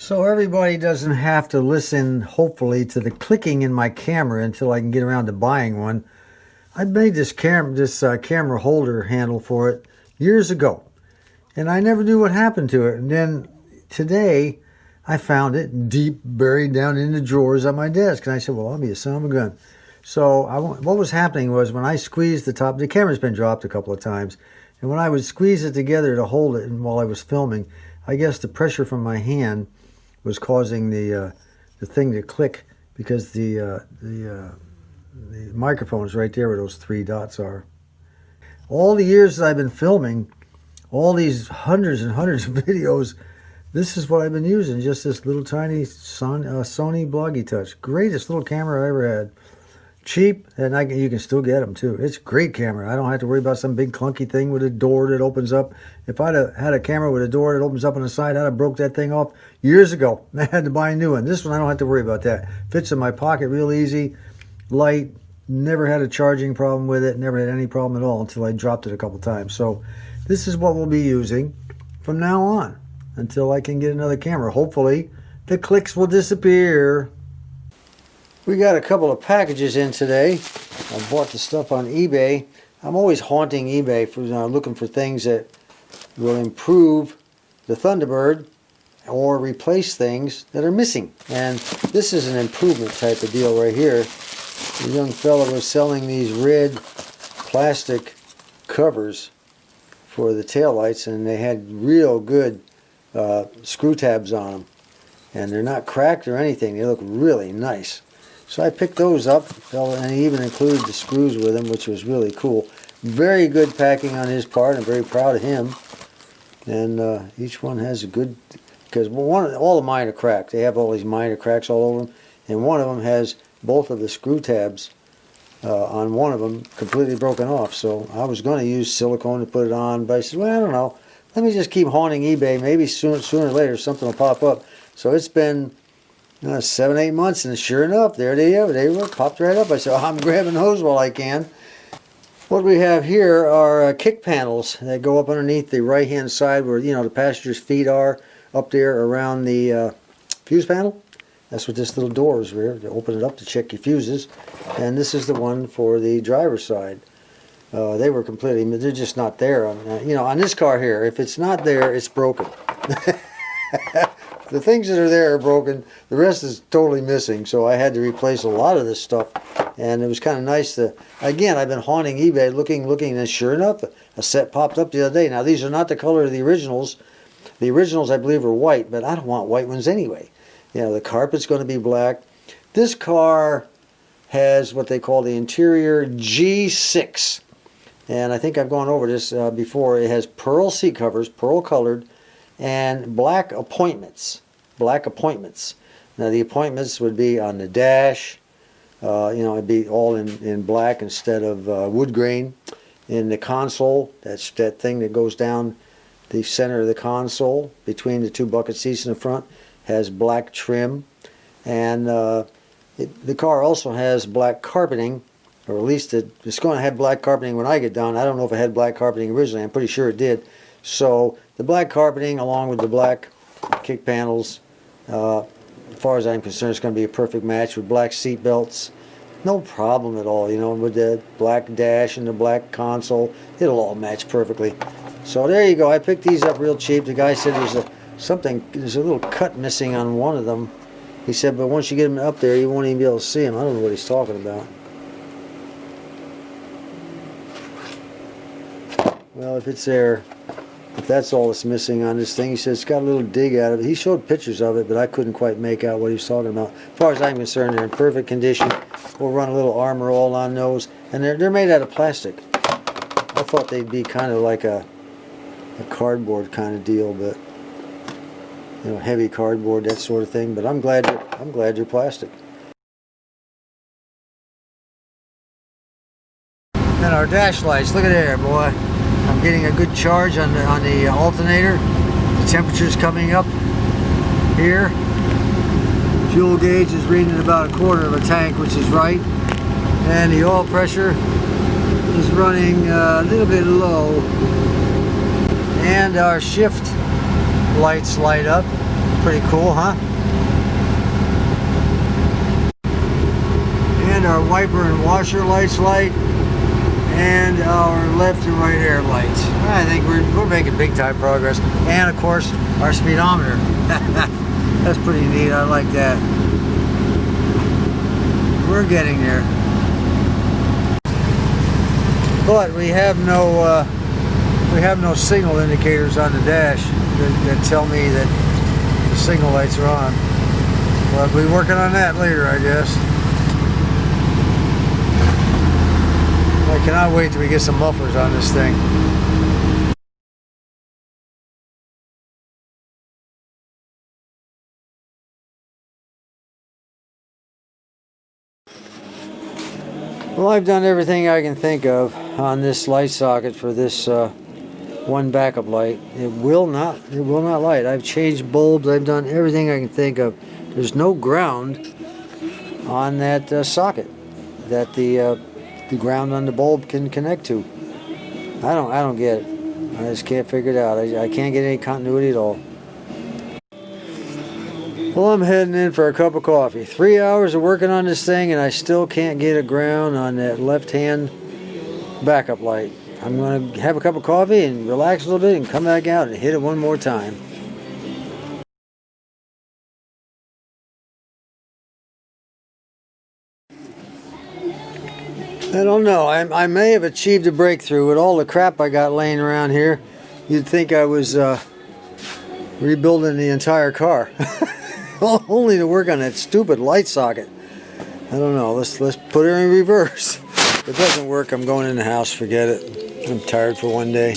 So everybody doesn't have to listen, hopefully, to the clicking in my camera until I can get around to buying one. I made this camera holder handle for it years ago, and I never knew what happened to it. And then today, I found it deep buried down in the drawers on my desk, and I said, "Well, I'll be a son of a gun." So what was happening was when I squeezed the top, the camera's been dropped a couple of times, and when I would squeeze it together to hold it, and while I was filming, I guess the pressure from my hand was causing the thing to click, because the microphone is right there where those three dots are. All the years that I've been filming, all these hundreds and hundreds of videos, this is what I've been using, just this little tiny Sony Bloggy Touch. Greatest little camera I ever had. Cheap, and you can still get them too. It's a great camera. I don't have to worry about some big clunky thing with a door that opens up. If I'd have had a camera with a door that opens up on the side, I'd have broke that thing off years ago. I had to buy a new one. This one, I don't have to worry about that. Fits in my pocket real easy, light. Never had a charging problem with it. Never had any problem at all until I dropped it a couple times. So this is what we'll be using from now on until I can get another camera. Hopefully the clicks will disappear. We got a couple of packages in today. I bought the stuff on eBay. I'm always haunting eBay for looking for things that will improve the Thunderbird or replace things that are missing. And this is an improvement type of deal right here. The young fella was selling these red plastic covers for the taillights, and they had real good screw tabs on them. And they're not cracked or anything. They look really nice. So I picked those up, and he even included the screws with them, which was really cool. Very good packing on his part. I'm very proud of him. And each one has a good, because all of mine are cracked. They have all these minor cracks all over them, and one of them has both of the screw tabs on one of them completely broken off. So I was going to use silicone to put it on, but I said, well, I don't know. Let me just keep haunting eBay. Maybe sooner or later something will pop up. So it's been 7, 8 months, and sure enough, there they are. They were popped right up. I said, I'm grabbing those while I can. What we have here are kick panels that go up underneath the right-hand side where the passenger's feet are, up there around the fuse panel. That's what this little door is here. To open it up to check your fuses. And this is the one for the driver's side. They were completely, they're just not there. On this car here, if it's not there, it's broken. The things that are there are broken. The rest is totally missing. So I had to replace a lot of this stuff. And it was kind of nice to, again, I've been haunting eBay looking, and sure enough, a set popped up the other day. Now, these are not the color of the originals. The originals, I believe, are white, but I don't want white ones anyway. The carpet's going to be black. This car has what they call the interior G6. And I think I've gone over this before. It has pearl seat covers, pearl colored, and black appointments. Black appointments. Now the appointments would be on the dash. It'd be all in black instead of wood grain. In the console, that's that thing that goes down the center of the console between the two bucket seats in the front, has black trim. And the car also has black carpeting, or at least it's going to have black carpeting when I get done. I don't know if it had black carpeting originally. I'm pretty sure it did. So the black carpeting along with the black kick panels, as far as I'm concerned, it's going to be a perfect match with black seat belts. No problem at all, with the black dash and the black console. It'll all match perfectly. So there you go. I picked these up real cheap. The guy said there's a little cut missing on one of them. He said, but once you get them up there, you won't even be able to see them. I don't know what he's talking about. Well, if it's there, if that's all that's missing on this thing, he says it's got a little dig out of it. He showed pictures of it, but I couldn't quite make out what he was talking about. As far as I'm concerned, they're in perfect condition. We'll run a little armor all on those, and they're made out of plastic. I thought they'd be kind of like a cardboard kind of deal, but heavy cardboard, that sort of thing. But I'm glad they're plastic. And our dash lights, look at there, boy. I'm getting a good charge on the alternator. The temperature's coming up here. The fuel gauge is reading about 1/4 of a tank, which is right. And the oil pressure is running a little bit low. And our shift lights light up. Pretty cool, huh? And our wiper and washer lights light, and our left and right air lights. I think we're making big time progress. And of course, our speedometer. That's pretty neat. I like that. We're getting there. But we have no signal indicators on the dash that tell me that the signal lights are on. We'll be working on that later, I guess. I cannot wait till we get some mufflers on this thing. Well, I've done everything I can think of on this light socket for this one backup light. It will not light. I've changed bulbs. I've done everything I can think of. There's no ground on that socket that the ground on the bulb can connect to. I don't get it. I just can't figure it out. I can't get any continuity at all. Well, I'm heading in for a cup of coffee. 3 hours of working on this thing, and I still can't get a ground on that left-hand backup light. I'm going to have a cup of coffee and relax a little bit and come back out and hit it one more time. I don't know. I may have achieved a breakthrough with all the crap I got laying around here. You'd think I was rebuilding the entire car. Only to work on that stupid light socket. I don't know. Let's put her in reverse. If it doesn't work, I'm going in the house. Forget it. I'm tired for one day.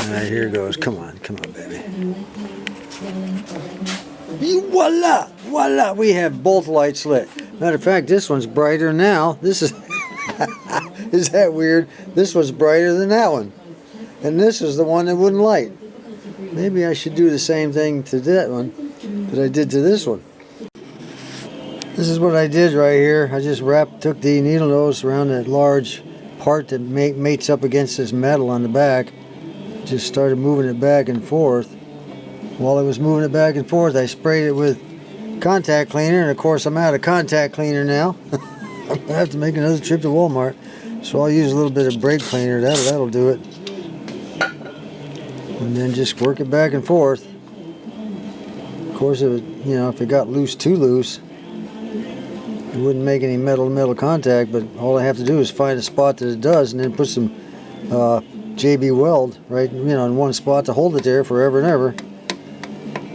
Alright, here goes. Come on, baby. Voila! Voila! We have both lights lit. Matter of fact, this one's brighter now. This is... Is that weird? This one's brighter than that one. And this is the one that wouldn't light. Maybe I should do the same thing to that one that I did to this one. This is what I did right here. I just took the needle nose around that large part that mates up against this metal on the back. Just started moving it back and forth. While I was moving it back and forth, I sprayed it with contact cleaner, and of course I'm out of contact cleaner now. I'm going to have to make another trip to Walmart. So I'll use a little bit of brake cleaner. That'll do it. And then just work it back and forth. Of course, if it got too loose, it wouldn't make any metal-to-metal contact. But all I have to do is find a spot that it does, and then put some JB Weld right, in one spot to hold it there forever and ever.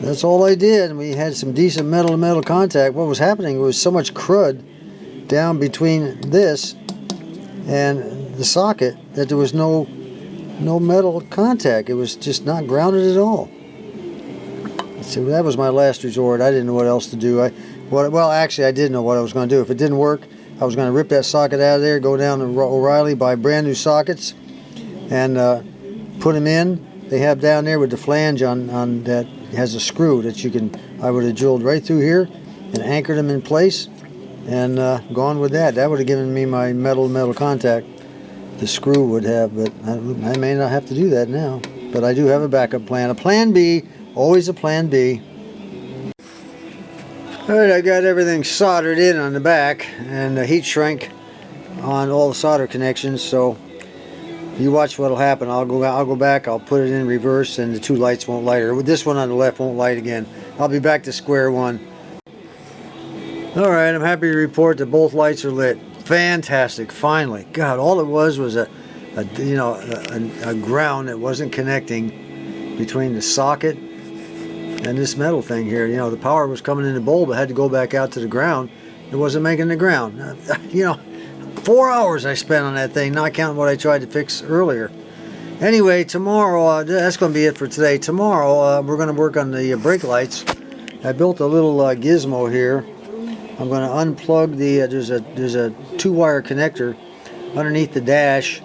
That's all I did, and we had some decent metal-to-metal contact. What was happening was so much crud down between this and the socket that there was no metal contact. It was just not grounded at all. So that was my last resort. I didn't know what else to do. Well, actually, I did know what I was going to do. If it didn't work, I was going to rip that socket out of there, go down to O'Reilly, buy brand new sockets, and put them in. They have down there with the flange on that has a screw that I would have drilled right through here and anchored them in place and gone with that. That would have given me my metal contact. The screw would have, but I may not have to do that now. But I do have a backup plan. A plan B, always a plan B. Alright, I got everything soldered in on the back and the heat shrink on all the solder connections, so you watch what'll happen. I'll go back, I'll put it in reverse, and the two lights won't light, or this one on the left won't light again. I'll be back to square one. Alright, I'm happy to report that both lights are lit. Fantastic, finally. God, all it was a ground that wasn't connecting between the socket and this metal thing here. The power was coming in the bulb, it had to go back out to the ground. It wasn't making the ground. 4 hours I spent on that thing, not counting what I tried to fix earlier. Anyway, tomorrow, that's going to be it for today. Tomorrow, we're going to work on the brake lights. I built a little gizmo here. I'm going to unplug there's a 2-wire connector underneath the dash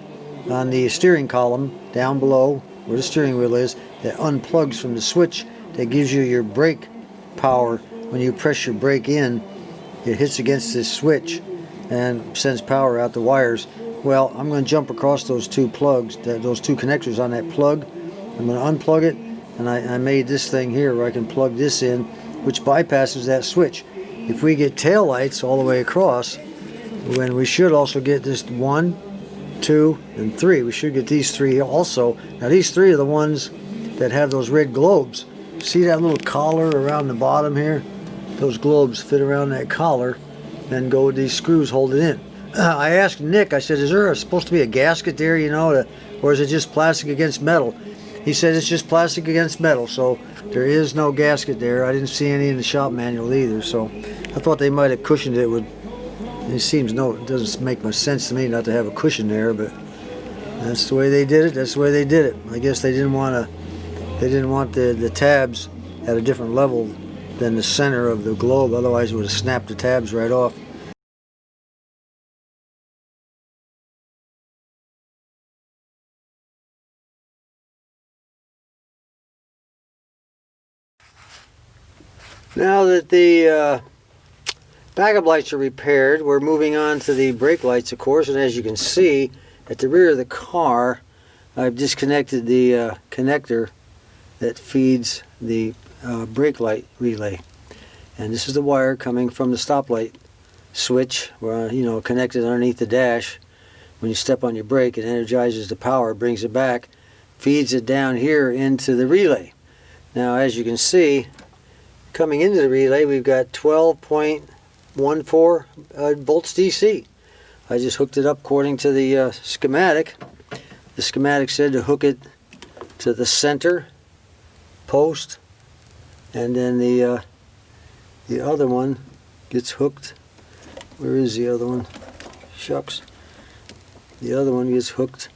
on the steering column down below where the steering wheel is, that unplugs from the switch that gives you your brake power. When you press your brake in, it hits against this switch and sends power out the wires. Well, I'm going to jump across those two plugs, those two connectors on that plug, I'm going to unplug it, and I made this thing here where I can plug this in, which bypasses that switch. If we get tail lights all the way across, when we should also get this 1, 2, and 3. We should get these 3 also. Now these 3 are the ones that have those red globes. See that little collar around the bottom here? Those globes fit around that collar, then go with these screws, hold it in. I asked Nick, I said, is there supposed to be a gasket there, you know, or is it just plastic against metal? He said it's just plastic against metal, so there is no gasket there. I didn't see any in the shop manual either, so I thought they might have cushioned it with, it seems, no, it doesn't make much sense to me not to have a cushion there, but that's the way they did it. That's the way they did it. I guess they didn't want the tabs at a different level than the center of the globe, otherwise it would have snapped the tabs right off. Now that the backup lights are repaired, we're moving on to the brake lights, of course, and as you can see at the rear of the car, I've disconnected the connector that feeds the brake light relay. And this is the wire coming from the stoplight switch, where, you know, connected underneath the dash. When you step on your brake, it energizes the power, brings it back, feeds it down here into the relay. Now, as you can see, coming into the relay, we've got 12.14 volts DC. I just hooked it up according to the schematic. The schematic said to hook it to the center post, and then the other one gets hooked. Where is the other one? Shucks. The other one gets hooked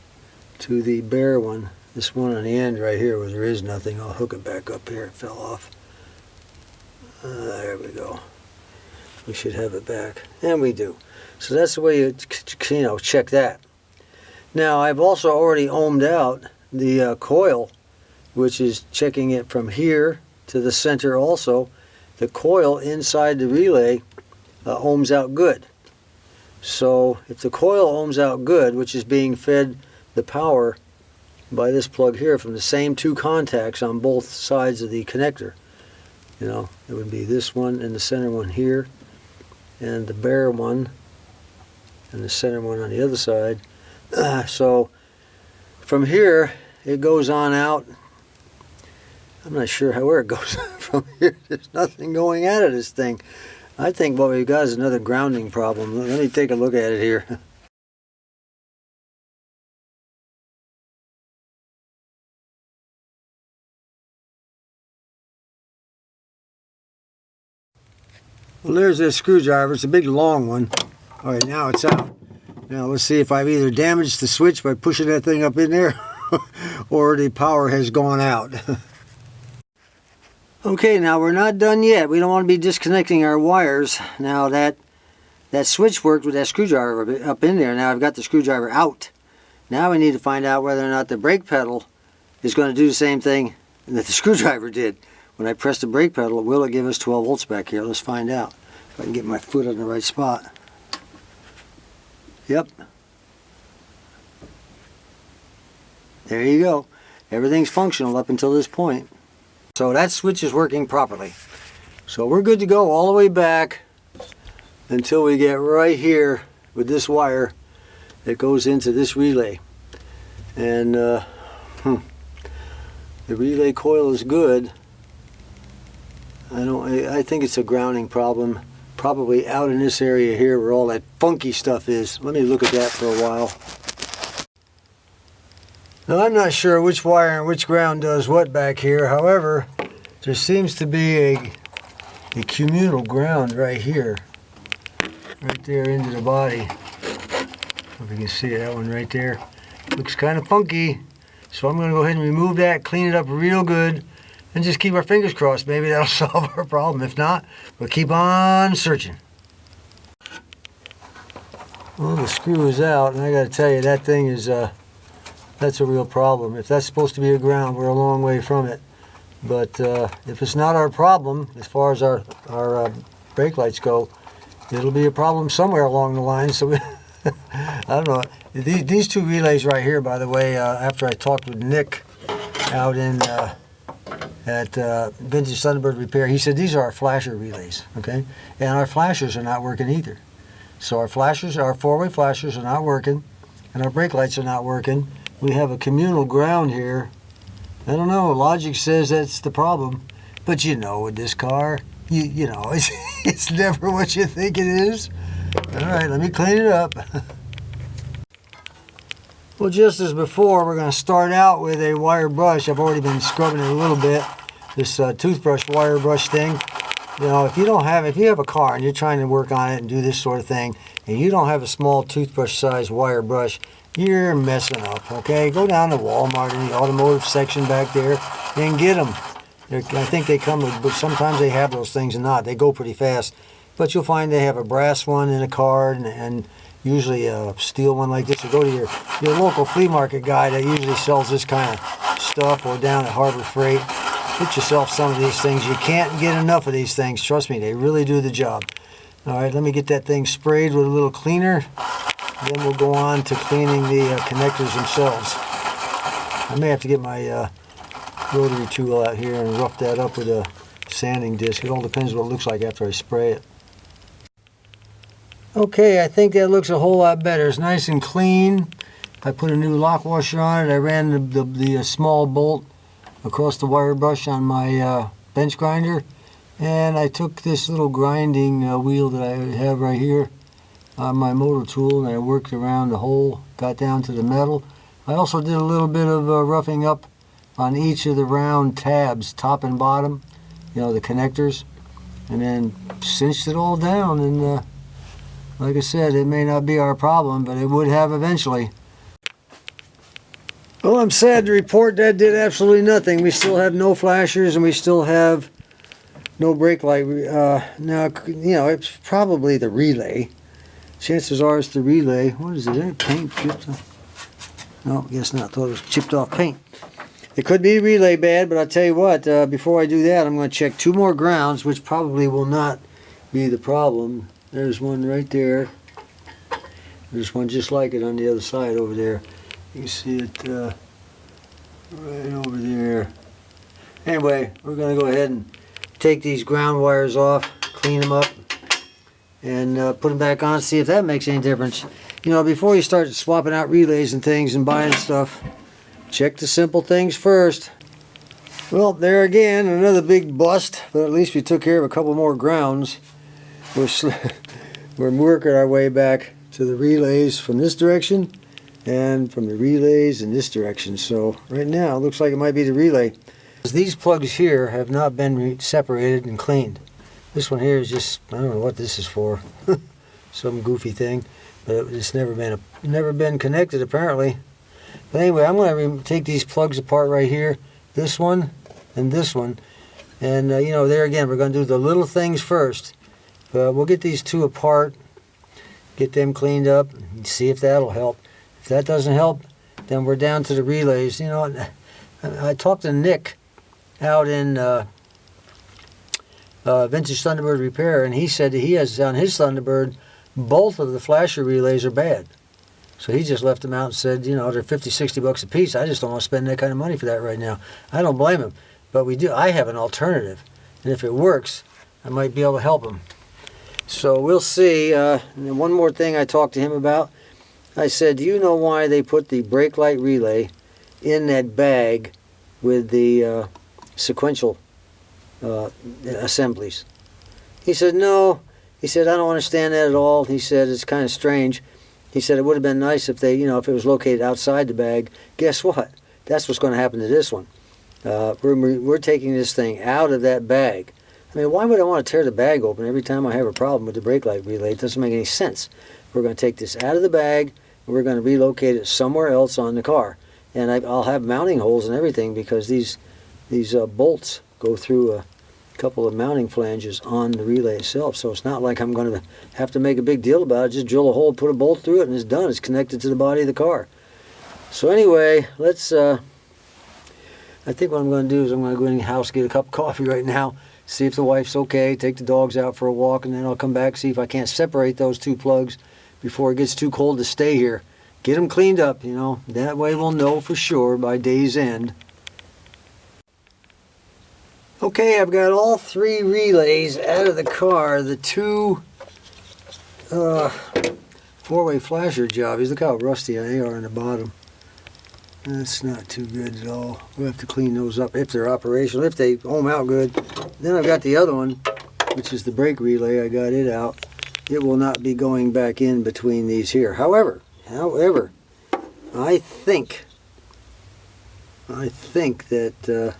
to the bare one. This one on the end right here where there is nothing. I'll hook it back up here. It fell off. There we go. We should have it back, and we do. So that's the way you know, check that. Now I've also already ohmed out the coil, which is checking it from here to the center also. The coil inside the relay ohms out good. So if the coil ohms out good, which is being fed the power by this plug here from the same 2 contacts on both sides of the connector, you know, it would be this one and the center one here, and the bare one and the center one on the other side. So from here it goes on out. I'm not sure where it goes from here. There's nothing going out of this thing. I think what we've got is another grounding problem. Let me take a look at it here. Well, there's this screwdriver. It's a big long one. All right, now it's out. Now let's see if I've either damaged the switch by pushing that thing up in there or the power has gone out. Okay, now we're not done yet. We don't want to be disconnecting our wires. Now that switch worked with that screwdriver up in there. Now I've got the screwdriver out. Now we need to find out whether or not the brake pedal is going to do the same thing that the screwdriver did. When I press the brake pedal, will it give us 12 volts back here? Let's find out. If I can get my foot on the right spot. Yep. There you go. Everything's functional up until this point. So that switch is working properly. So we're good to go all the way back until we get right here with this wire that goes into this relay. And the relay coil is good. I think it's a grounding problem, probably out in this area here where all that funky stuff is. Let me look at that for a while. Now I'm not sure which wire and which ground does what back here. However, there seems to be a communal ground right here, right there into the body. If you can see it, that one right there. Looks kind of funky. So I'm going to go ahead and remove that, clean it up real good, and just keep our fingers crossed. Maybe that'll solve our problem. If not, we'll keep on searching. Well, the screw is out, and I got to tell you, that thing is, that's a real problem. If that's supposed to be a ground, we're a long way from it. But if it's not our problem, as far as our brake lights go, it'll be a problem somewhere along the line. So we I don't know. These 2 relays right here, by the way, after I talked with Nick out in at Vintage Thunderbird Repair. He said these are our flasher relays, okay? And our flashers are not working either. So our flashers, our four-way flashers are not working, and our brake lights are not working. We have a communal ground here. I don't know, logic says that's the problem. But you know, with this car, you know, it's never what you think it is. All right, let me clean it up. Well, just as before, we're going to start out with a wire brush. I've already been scrubbing it a little bit. This toothbrush wire brush thing. You know, if you have a car and you're trying to work on it and do this sort of thing, and you don't have a small toothbrush size wire brush, you're messing up, okay? Go down to Walmart in the automotive section back there and get them. I think they come with, but sometimes they have those things and not. They go pretty fast. But you'll find they have a brass one in a card and usually a steel one like this. Or go to your local flea market guy that usually sells this kind of stuff, or down at Harbor Freight. Get yourself some of these things. You can't get enough of these things. Trust me, they really do the job. All right, let me get that thing sprayed with a little cleaner. Then we'll go on to cleaning the connectors themselves. I may have to get my rotary tool out here and rough that up with a sanding disc. It all depends what it looks like after I spray it. Okay, I think that looks a whole lot better. It's nice and clean. I put a new lock washer on it. I ran the small bolt across the wire brush on my bench grinder, and I took this little grinding wheel that I have right here on my motor tool, and I worked around the hole, got down to the metal. I also did a little bit of roughing up on each of the round tabs, top and bottom, you know, the connectors, and then cinched it all down. And like I said, it may not be our problem, but it would have eventually. Well, I'm sad to report that did absolutely nothing. We still have no flashers, and we still have no brake light. Now, you know, it's probably the relay. Chances are it's the relay. What is it? Paint chipped off? No, guess not. Thought it was chipped off paint. It could be relay bad, but I'll tell you what, before I do that, I'm going to check two more grounds, which probably will not be the problem. There's one right there. There's one just like it on the other side over there. You can see it right over there. Anyway, we're going to go ahead and take these ground wires off, clean them up, and put them back on, see if that makes any difference. You know, before you start swapping out relays and things and buying stuff, check the simple things first. Well, there again, another big bust, but at least we took care of a couple more grounds. We're working our way back to the relays from this direction and from the relays in this direction. So right now it looks like it might be the relay. These plugs here have not been separated and cleaned. This one here is just, I don't know what this is for. Some goofy thing, but it's never been connected apparently. But anyway, I'm going to take these plugs apart right here, this one and this one. And you know, there again, we're going to do the little things first. We'll get these two apart, get them cleaned up, and see if that'll help. If that doesn't help, then we're down to the relays. You know, I talked to Nick out in Vintage Thunderbird Repair, and he said that he has on his Thunderbird, both of the flasher relays are bad. So he just left them out and said, you know, they're 50, 60 bucks a piece. I just don't want to spend that kind of money for that right now. I don't blame him, but I have an alternative, and if it works, I might be able to help him. So we'll see. And one more thing I talked to him about. I said, do you know why they put the brake light relay in that bag with the sequential assemblies? He said, no. He said, I don't understand that at all. He said, it's kind of strange. He said, it would have been nice if they, you know, if it was located outside the bag. Guess what? That's what's going to happen to this one. We're taking this thing out of that bag. I mean, why would I want to tear the bag open every time I have a problem with the brake light relay? It doesn't make any sense. We're going to take this out of the bag, and we're going to relocate it somewhere else on the car. And I'll have mounting holes and everything because these bolts go through a couple of mounting flanges on the relay itself. So it's not like I'm going to have to make a big deal about it. Just drill a hole, put a bolt through it, and it's done. It's connected to the body of the car. So anyway, let's... I think what I'm going to do is I'm going to go in the house, get a cup of coffee right now, see if the wife's okay, take the dogs out for a walk, and then I'll come back, see if I can't separate those two plugs before it gets too cold to stay here. Get them cleaned up, you know. That way we'll know for sure by day's end Okay, I've got all 3 relays out of the car. The 2 4-way flasher jobbies. Look how rusty they are on the bottom. That's not too good at all. We'll have to clean those up if they're operational, if they home out good. Then I've got the other one, which is the brake relay. I got it out. It will not be going back in between these here. However, I think that,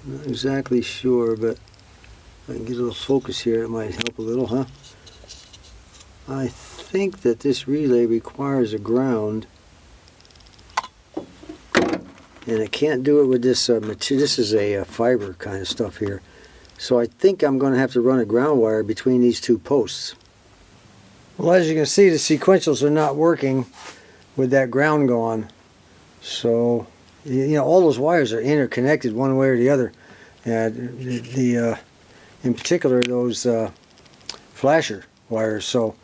not exactly sure, but if I can get a little focus here, it might help a little, huh? I think that this relay requires a ground, and it can't do it with this material. This is a fiber kind of stuff here. So I think I'm going to have to run a ground wire between these 2 posts. Well, as you can see, the sequentials are not working with that ground gone. So, you know, all those wires are interconnected one way or the other. In particular, those flasher wires. So,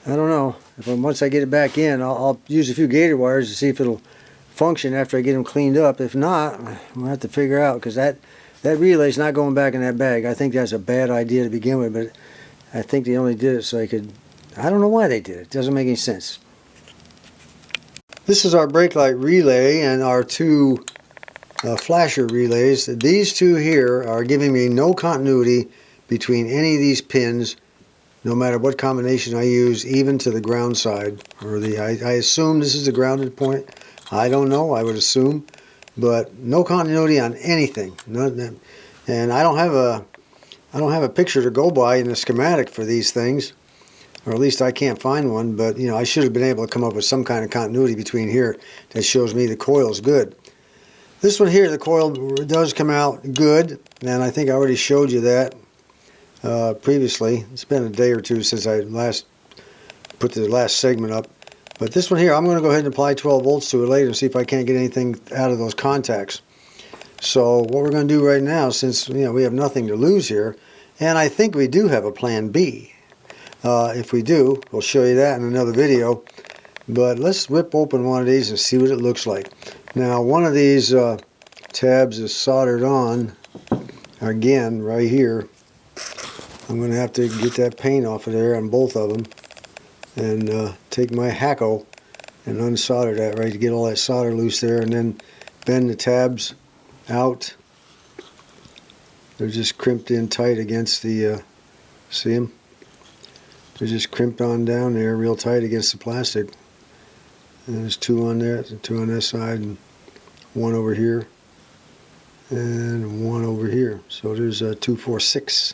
I don't know. Once I get it back in, I'll use a few gator wires to see if it'll function after I get them cleaned up. If not, we'll have to figure out, because that relay's not going back in that bag. I think that's a bad idea to begin with, but I think they only did it so I could... I don't know why they did it. It doesn't make any sense. This is our brake light relay and our 2 flasher relays. These 2 here are giving me no continuity between any of these pins, no matter what combination I use, even to the ground side. Or I assume this is the grounded point. I don't know. I would assume. But no continuity on anything. And I don't have a picture to go by in the schematic for these things, or at least I can't find one. But you know, I should have been able to come up with some kind of continuity between here that shows me the coil's good. This one here, the coil does come out good, and I think I already showed you that previously. It's been a day or 2 since I last put the last segment up. But this one here, I'm going to go ahead and apply 12 volts to it later and see if I can't get anything out of those contacts. So what we're going to do right now, since you know we have nothing to lose here, and I think we do have a plan B. If we do, we'll show you that in another video. But let's rip open one of these and see what it looks like. Now, one of these tabs is soldered on, again, right here. I'm going to have to get that paint off of there on both of them. And take my hackle and unsolder that, right, to get all that solder loose there, and then bend the tabs out. They're just crimped in tight against the, see them? They're just crimped on down there real tight against the plastic. And there's 2 on there, 2 on this side, and 1 over here, and 1 over here. So there's 2, 4, 6.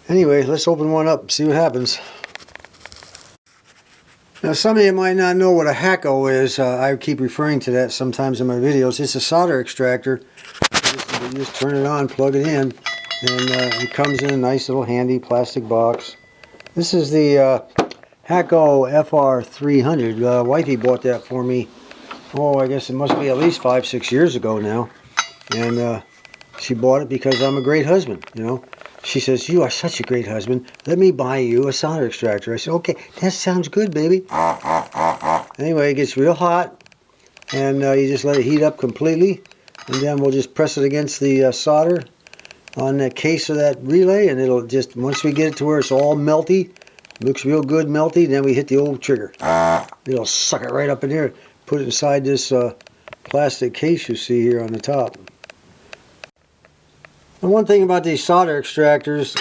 Anyway, let's open one up and see what happens. Now, some of you might not know what a Hacko is. I keep referring to that sometimes in my videos. It's a solder extractor. You just turn it on, plug it in, and it comes in a nice little handy plastic box. This is the Hacko FR300. Wifey bought that for me. Oh, I guess it must be at least 5, 6 years ago now. And she bought it because I'm a great husband, you know. She says, "You are such a great husband. Let me buy you a solder extractor." I said, "Okay, that sounds good, baby." Anyway, it gets real hot, and you just let it heat up completely, and then we'll just press it against the solder on the case of that relay, and it'll just, once we get it to where it's all melty, looks real good melty, then we hit the old trigger. It'll suck it right up in here, put it inside this plastic case you see here on the top. And one thing about these solder extractors,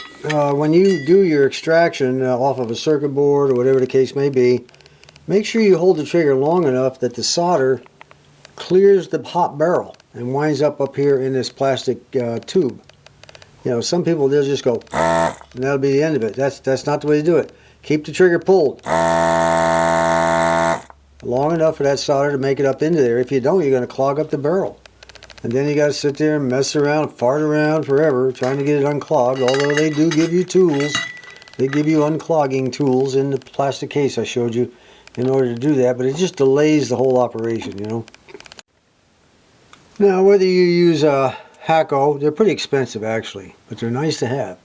when you do your extraction off of a circuit board or whatever the case may be, make sure you hold the trigger long enough that the solder clears the hot barrel and winds up here in this plastic tube. You know, some people, they'll just go, and that'll be the end of it. That's not the way to do it. Keep the trigger pulled long enough for that solder to make it up into there. If you don't, you're going to clog up the barrel. And then you got to sit there and mess around, fart around forever trying to get it unclogged. Although they do give you tools. They give you unclogging tools in the plastic case I showed you in order to do that. But it just delays the whole operation, you know. Now, whether you use a Hacko, they're pretty expensive actually, but they're nice to have.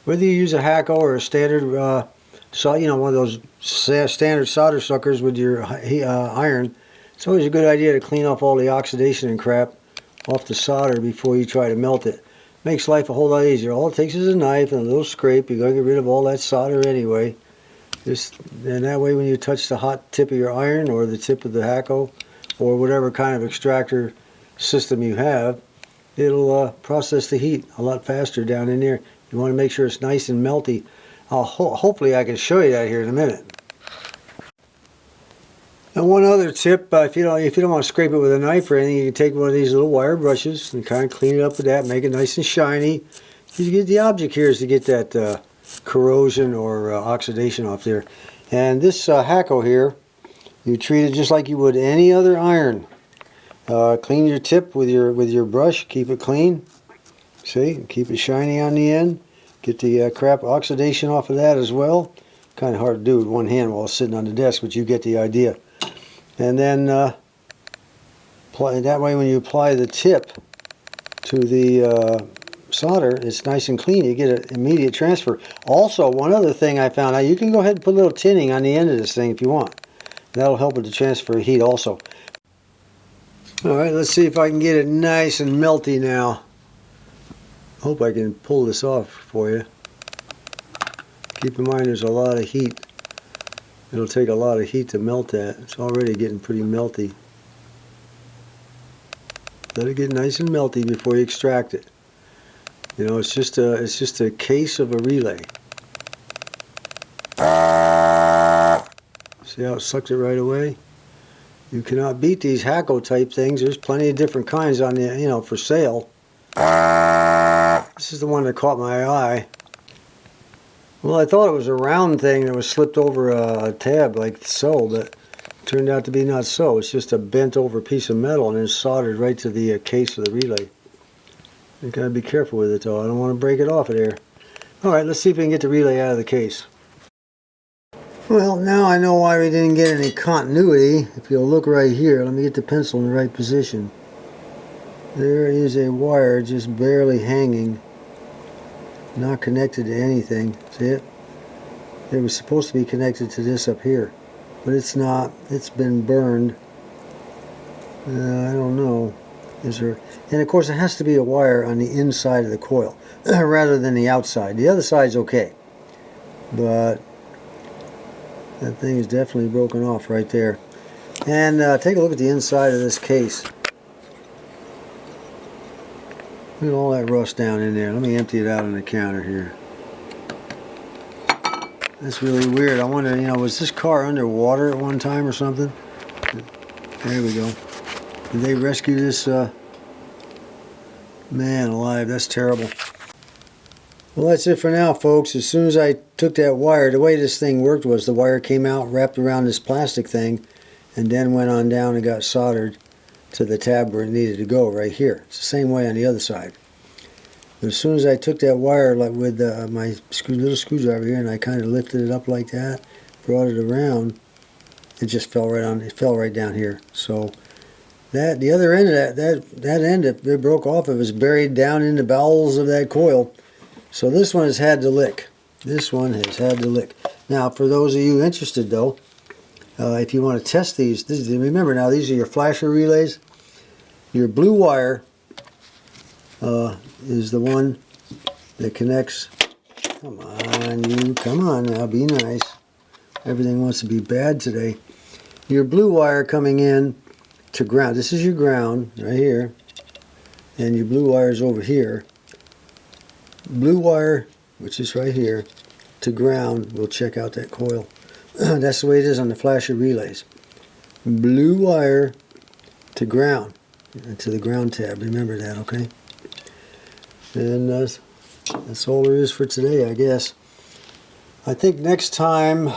Whether you use a Hacko or a standard, you know, one of those standard solder suckers with your iron, it's always a good idea to clean off all the oxidation and crap off the solder before you try to melt it. Makes life a whole lot easier. All it takes is a knife and a little scrape. You're going to get rid of all that solder anyway. And that way when you touch the hot tip of your iron or the tip of the Hakko or whatever kind of extractor system you have, it'll process the heat a lot faster down in there. You want to make sure it's nice and melty. Hopefully I can show you that here in a minute. And one other tip, if you don't want to scrape it with a knife or anything, you can take one of these little wire brushes and kind of clean it up with that, make it nice and shiny. The object here is to get that corrosion or oxidation off there. And this Hakko here, you treat it just like you would any other iron. Clean your tip with your brush, keep it clean. See, keep it shiny on the end. Get the crap oxidation off of that as well. Kind of hard to do with one hand while sitting on the desk, but you get the idea. And then that way when you apply the tip to the solder, it's nice and clean. You get an immediate transfer. Also, one other thing I found out, you can go ahead and put a little tinning on the end of this thing if you want. That'll help with the transfer of heat also. Alright, let's see if I can get it nice and melty now. Hope I can pull this off for you. Keep in mind there's a lot of heat. It'll take a lot of heat to melt that. It's already getting pretty melty. Let it get nice and melty before you extract it. You know, it's just a case of a relay. See how it sucked it right away? You cannot beat these Hakko type things. There's plenty of different kinds on the, for sale. This is the one that caught my eye. Well, I thought it was a round thing that was slipped over a tab like so, but it turned out to be not so. It's just a bent over piece of metal and it's soldered right to the case of the relay. You gotta be careful with it though. I don't want to break it off of there. Alright, let's see if we can get the relay out of the case. Well, now I know why we didn't get any continuity. If you'll look right here, let me get the pencil in the right position. There is a wire just barely hanging. Not connected to anything. See it? It was supposed to be connected to this up here, but it's not. It's been burned. I don't know. Is there? And of course, it has to be a wire on the inside of the coil rather than the outside. The other side's okay, but that thing is definitely broken off right there. And take a look at the inside of this case. Look at all that rust down in there. Let me empty it out on the counter here. That's really weird. I wonder, was this car underwater at one time or something? There we go. Did they rescue this? Man alive, that's terrible. Well, that's it for now, folks. As soon as I took that wire, the way this thing worked was the wire came out, wrapped around this plastic thing, and then went on down and got soldered to the tab where it needed to go, right here. It's the same way on the other side. But as soon as I took that wire with my little screwdriver here and I kind of lifted it up like that, brought it around, it just fell right on. It fell right down here. So that the other end of that end that it broke off of is buried down in the bowels of that coil. So this one has had to lick. This one has had to lick. Now, for those of you interested, though, if you want to test these, remember now, these are your flasher relays. Your blue wire is the one that connects. Come on now, be nice. Everything wants to be bad today. Your blue wire coming in to ground. This is your ground right here, and your blue wire is over here. Blue wire, which is right here, to ground. We'll check out that coil. That's the way it is on the flasher relays. Blue wire to ground, to the ground tab. Remember that, okay? And that's all there is for today, I guess. I think next time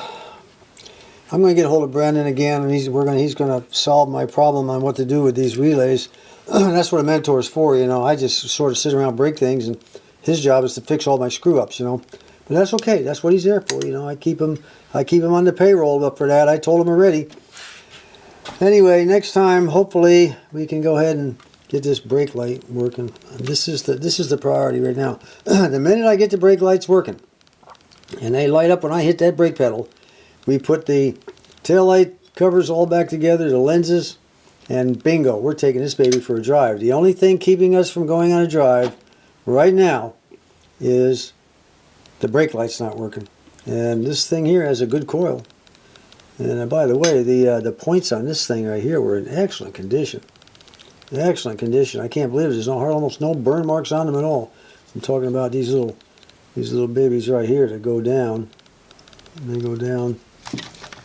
I'm going to get a hold of Brendan again, and he's going to solve my problem on what to do with these relays. That's what a mentor is for, I just sort of sit around and break things, and his job is to fix all my screw ups, But that's okay. That's what he's there for, I keep him on the payroll, but for that I told him already. Anyway, next time hopefully we can go ahead and get this brake light working. This is the priority right now. The minute I get the brake lights working and they light up when I hit that brake pedal, we put the tail light covers all back together, the lenses, And bingo, we're taking this baby for a drive. The only thing keeping us from going on a drive right now is the brake light's not working. And this thing here has a good coil. And by the way, the points on this thing right here were in excellent condition. Excellent condition. I can't believe it. There's almost no burn marks on them at all. I'm talking about these little babies right here that go down. And they go down.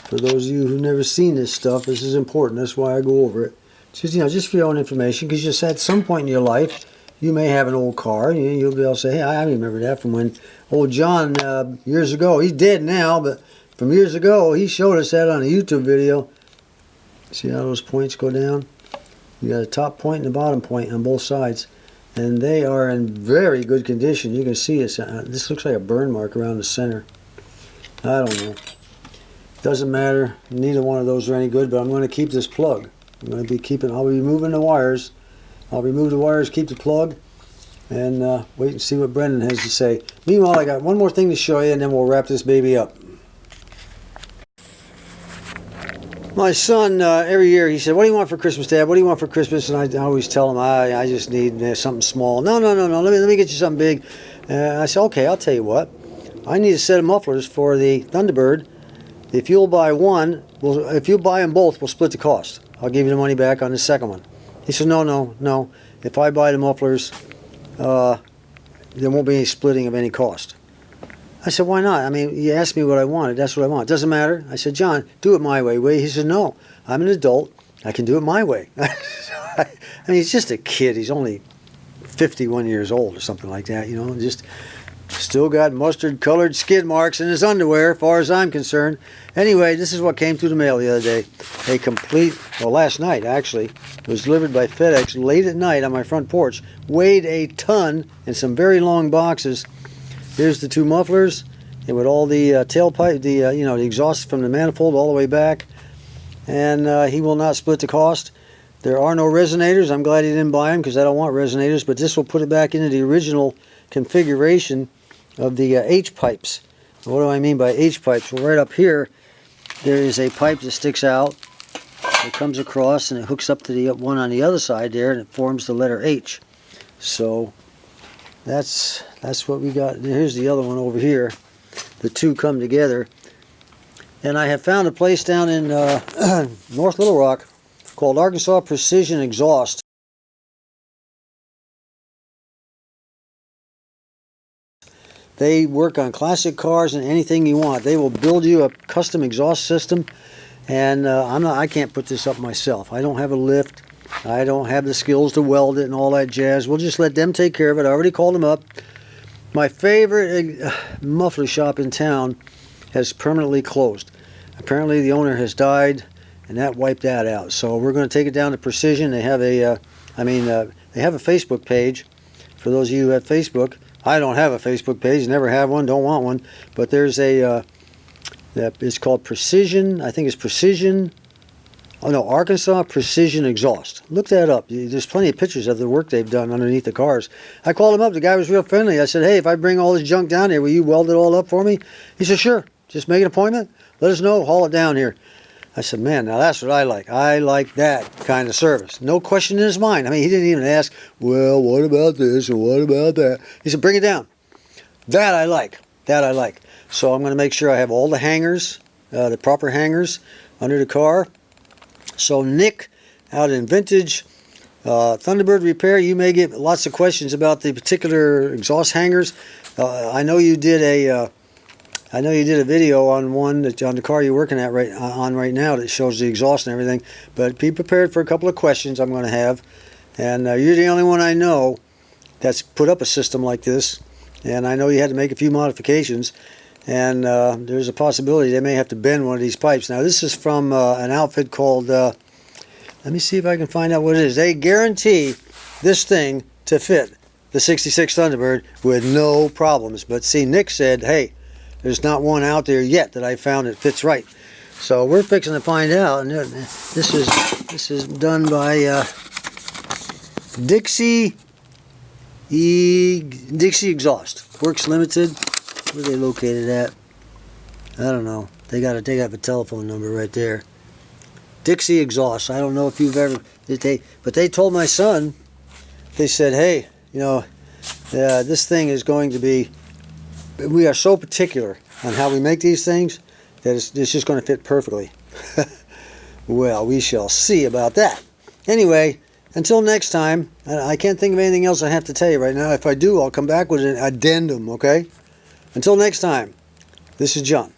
For those of you who've never seen this stuff, this is important. That's why I go over it. Just, you know, just for your own information, because just at some point in your life, you may have an old car, and you'll be able to say, hey, I remember that from when old John, years ago, he's dead now, but from years ago, he showed us that on a YouTube video. See how those points go down? You got a top point and a bottom point on both sides, and they are in very good condition. You can see it. This looks like a burn mark around the center. I don't know. Doesn't matter. Neither one of those are any good, but I'm going to keep this plug. I'll be removing the wires. I'll remove the wires, keep the plug, and wait and see what Brendan has to say. Meanwhile, I got one more thing to show you, and then we'll wrap this baby up. My son, every year, he said, what do you want for Christmas, Dad? What do you want for Christmas? And I always tell him, I just need something small. No, let me get you something big. I said, okay, I'll tell you what. I need a set of mufflers for the Thunderbird. If you'll buy one, if you buy them both, we'll split the cost. I'll give you the money back on the second one. He said, no. If I buy the mufflers, there won't be any splitting of any cost. I said, why not? I mean, you asked me what I wanted. That's what I want. Doesn't matter. I said, John, do it my way. He said, no, I'm an adult. I can do it my way. I mean, he's just a kid. He's only 51 years old or something like that, you know, just still got mustard-colored skid marks in his underwear, as far as I'm concerned. Anyway, this is what came through the mail the other day. A complete, well, last night, actually. It was delivered by FedEx late at night on my front porch. Weighed a ton in some very long boxes. Here's the two mufflers, and with all the tailpipe, the exhaust from the manifold all the way back. And he will not split the cost. There are no resonators. I'm glad he didn't buy them because I don't want resonators, but this will put it back into the original configuration of the H-pipes. What do I mean by H-pipes? Well, right up here, there is a pipe that sticks out. It comes across and it hooks up to the one on the other side there, and it forms the letter H. So that's what we got. Here's the other one over here. The two come together. And I have found a place down in North Little Rock called Arkansas Precision Exhaust. They work on classic cars and anything you want. They will build you a custom exhaust system, and I can't put this up myself. I don't have a lift. I don't have the skills to weld it and all that jazz. We'll just let them take care of it. I already called them up. My favorite muffler shop in town has permanently closed. Apparently the owner has died, and that wiped that out. So we're going to take it down to Precision. They have a, they have a Facebook page. For those of you who have Facebook, I don't have a Facebook page. Never have one. Don't want one. But there's a, it's called Precision. I think it's Precision. Oh no, Arkansas Precision Exhaust. Look that up. There's plenty of pictures of the work they've done underneath the cars. I called him up. The guy was real friendly. I said, hey, if I bring all this junk down here, will you weld it all up for me? He said, sure. Just make an appointment. Let us know. Haul it down here. I said, man, now that's what I like. I like that kind of service. No question in his mind. I mean, he didn't even ask, well, what about this or what about that? He said, bring it down. That I like. That I like. So I'm going to make sure I have all the hangers, the proper hangers under the car. So Nick, out in Vintage Thunderbird Repair, you may get lots of questions about the particular exhaust hangers. I know you did a video on one on the car you're working at right now that shows the exhaust and everything. But be prepared for a couple of questions I'm going to have. And you're the only one I know that's put up a system like this. And I know you had to make a few modifications. And there's a possibility they may have to bend one of these pipes. Now this is from an outfit called, let me see if I can find out what it is. They guarantee this thing to fit the 66 Thunderbird with no problems. But see, Nick said, hey, there's not one out there yet that I found that fits right. So we're fixing to find out. And this is done by Dixie Exhaust. Works Limited. Where are they located at? I don't know. They have a telephone number right there. Dixie exhaust. I don't know if you've ever, but they told my son, they said, hey, you know, this thing is going to be, we are so particular on how we make these things that it's just going to fit perfectly. Well, we shall see about that. Anyway, until next time, I can't think of anything else I have to tell you right now. If I do, I'll come back with an addendum, okay? Until next time, this is John.